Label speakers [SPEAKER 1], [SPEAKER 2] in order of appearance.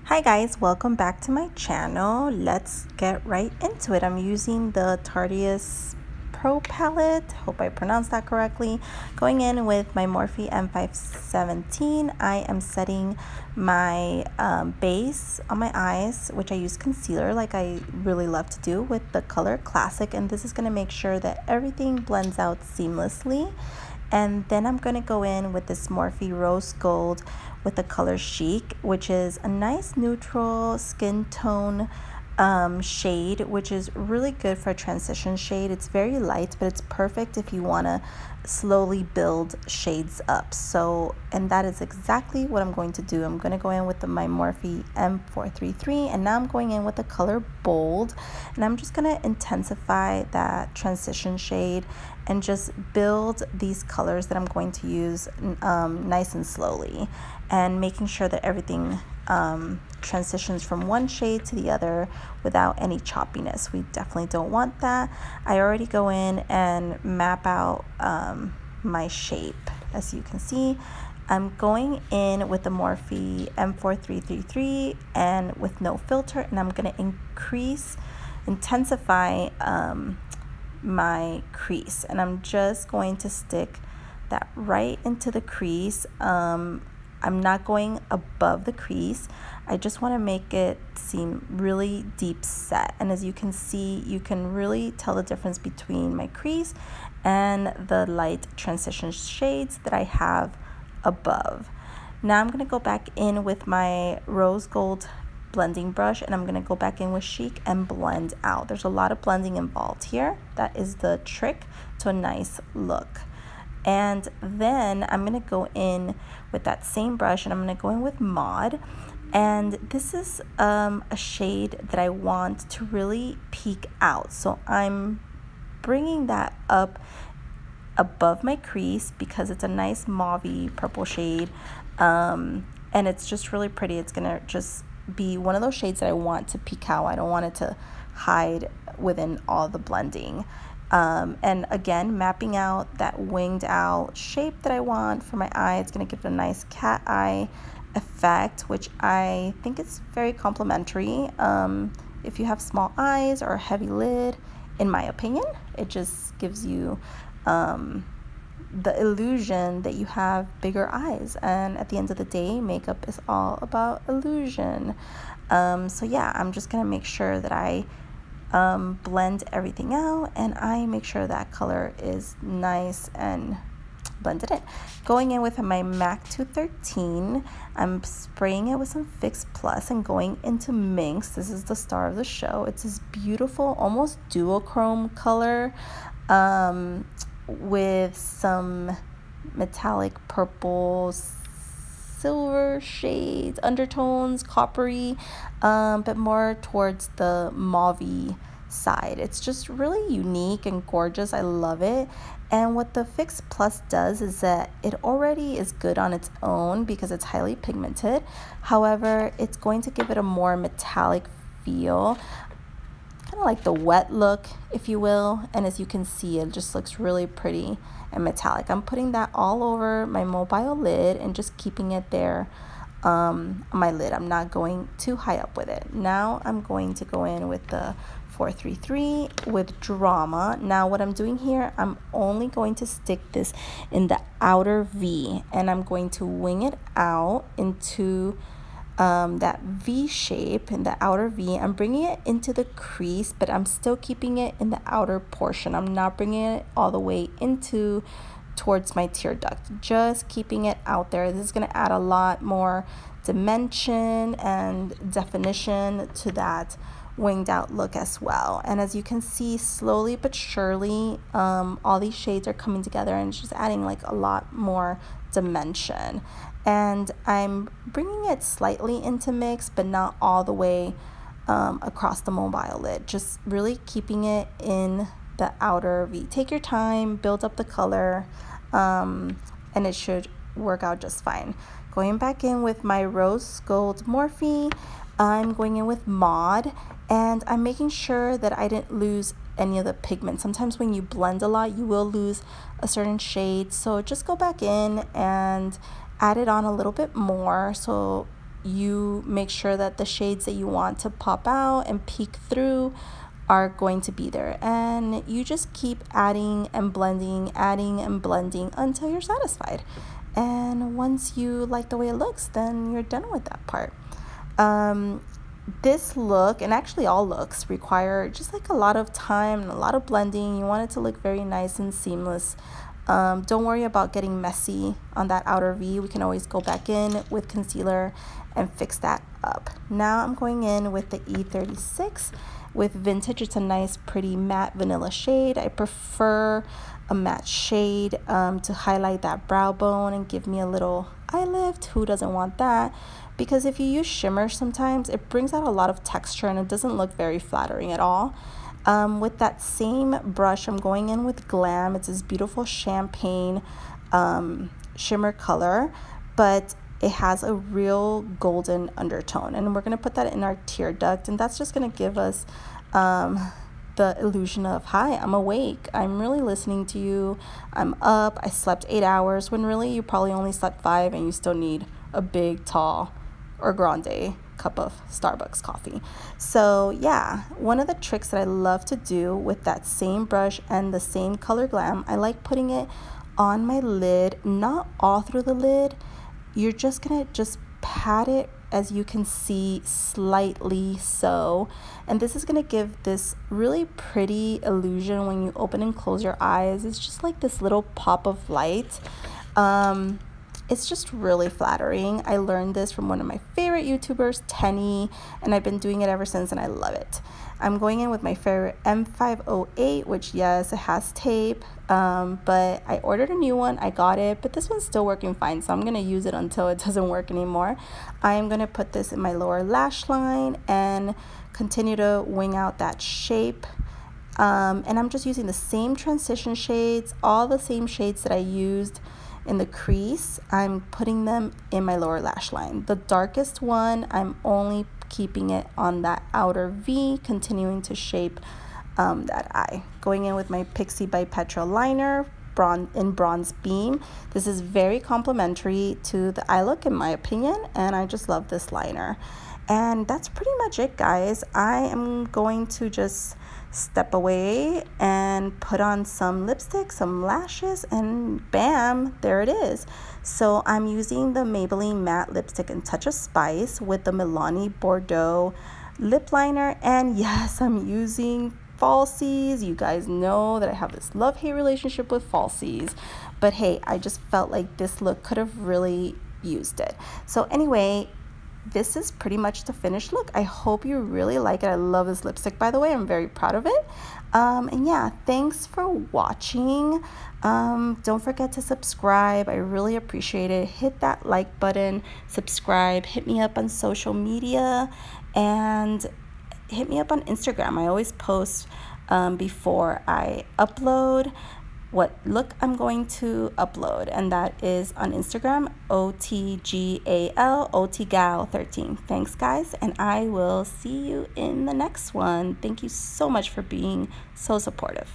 [SPEAKER 1] Hi guys, welcome back to my channel. Let's get right into it. I'm using the Tarteist Pro palette. Hope I pronounced that correctly. Going in with my Morphe M517. I am setting my base on my eyes, which I use concealer like I really love to do, with the color Classic, and this is going to make sure that everything blends out seamlessly. And then I'm going to go in with this Morphe Rose Gold with the color Chic, which is a nice neutral skin tone shade, which is really good for a transition shade. It's very light, but it's perfect if you want to slowly build shades up. So, and that is exactly what I'm going to do. I'm going to go in with my Morphe M433, and now I'm going in with the color Bold, and I'm just going to intensify that transition shade and just build these colors that I'm going to use nice and slowly, and making sure that everything transitions from one shade to the other without any choppiness. We definitely don't want that. I already go in and map out my shape. As you can see, I'm going in with the Morphe M4333 and with no filter, and I'm going to intensify my crease, and I'm just going to stick that right into the crease. I'm not going above the crease. I just want to make it seem really deep set. And as you can see, you can really tell the difference between my crease and the light transition shades that I have above. Now I'm going to go back in with my rose gold blending brush, and I'm going to go back in with Chic and blend out. There's a lot of blending involved here. That is the trick to a nice look. And then I'm going to go in with that same brush, and I'm going to go in with Mauve. And this is a shade that I want to really peek out. So I'm bringing that up above my crease because it's a nice mauve purple shade. And it's just really pretty. It's going to just be one of those shades that I want to peek out. I don't want it to hide within all the blending. And again, mapping out that winged out shape that I want for my eye. It's going to give it a nice cat eye effect, which I think is very complimentary. If you have small eyes or a heavy lid, in my opinion, it just gives you the illusion that you have bigger eyes. And at the end of the day, makeup is all about illusion. So yeah, I'm just going to make sure that I blend everything out, and I make sure that color is nice and blended in. Going in with my MAC 213, I'm spraying it with some Fix Plus and going into Minx. This is the star of the show. It's this beautiful, almost duochrome color with some metallic purple, silver shades, undertones, coppery, but more towards the mauve side. It's just really unique and gorgeous. I love it. And what the Fix Plus does is that it already is good on its own because it's highly pigmented. However, it's going to give it a more metallic feel, kind of like the wet look, if you will. And as you can see, it just looks really pretty and metallic. I'm putting that all over my mobile lid and just keeping it there on my lid. I'm not going too high up with it. Now I'm going to go in with the 433 with Drama. Now what I'm doing here, I'm only going to stick this in the outer V, and I'm going to wing it out into that V shape in the outer V. I'm bringing it into the crease, but I'm still keeping it in the outer portion. I'm not bringing it all the way into towards my tear duct, just keeping it out there. This is going to add a lot more dimension and definition to that winged out look as well. And as you can see, slowly but surely, all these shades are coming together and just adding like a lot more dimension. And I'm bringing it slightly into Mix, but not all the way across the mobile lid, just really keeping it in the outer V. Take your time, build up the color, and it should work out just fine. Going back in with my Rose Gold Morphe, I'm going in with Mauve, and I'm making sure that I didn't lose any of the pigment. Sometimes when you blend a lot, you will lose a certain shade. So just go back in and add it on a little bit more so you make sure that the shades that you want to pop out and peek through are going to be there, and you just keep adding and blending until you're satisfied. And once you like the way it looks, then you're done with that part. This look, and actually all looks, require just like a lot of time and a lot of blending. You want it to look very nice and seamless. Don't worry about getting messy on that outer V. We can always go back in with concealer and fix that up. Now I'm going in with the E36 with Vintage. It's a nice pretty matte vanilla shade. I prefer a matte shade to highlight that brow bone and give me a little eye lift. Who doesn't want that? Because if you use shimmer, sometimes it brings out a lot of texture and it doesn't look very flattering at all. With that same brush, I'm going in with Glam. It's this beautiful champagne shimmer color, but it has a real golden undertone, and we're going to put that in our tear duct, and that's just going to give us the illusion of, hi, I'm awake, I'm really listening to you, I'm up, I slept 8 hours, when really you probably only slept 5 and you still need a big, tall, or grande cup of Starbucks coffee. So yeah, one of the tricks that I love to do with that same brush and the same color Glam, I like putting it on my lid, not all through the lid. You're just gonna pat it, as you can see, slightly so, and this is gonna give this really pretty illusion when you open and close your eyes. It's just like this little pop of light. It's just really flattering. I learned this from one of my favorite YouTubers, Tenny, and I've been doing it ever since, and I love it. I'm going in with my favorite M508, which, yes, it has tape, but I ordered a new one. I got it, but this one's still working fine, so I'm going to use it until it doesn't work anymore. I'm going to put this in my lower lash line and continue to wing out that shape. And I'm just using the same transition shades, all the same shades that I used in the crease. I'm putting them in my lower lash line. The darkest one, I'm only keeping it on that outer V, continuing to shape that eye. Going in with my Pixi by Petra liner in Bronze Beam. This is very complimentary to the eye look, in my opinion, and I just love this liner. And that's pretty much it, guys. I am going to just step away and put on some lipstick, some lashes, and bam, there it is. So I'm using the Maybelline matte lipstick in Touch of Spice with the Milani Bordeaux lip liner, and yes, I'm using falsies. You guys know that I have this love-hate relationship with falsies, but hey, I just felt like this look could have really used it. So anyway, this is pretty much the finished look. I hope you really like it. I love this lipstick, by the way. I'm very proud of it. And yeah, thanks for watching. Don't forget to subscribe. I really appreciate it. Hit that like button, subscribe, hit me up on social media, and hit me up on Instagram. I always post before I upload what look I'm going to upload, and that is on Instagram, OTGAL13. Thanks, guys, and I will see you in the next one. Thank you so much for being so supportive.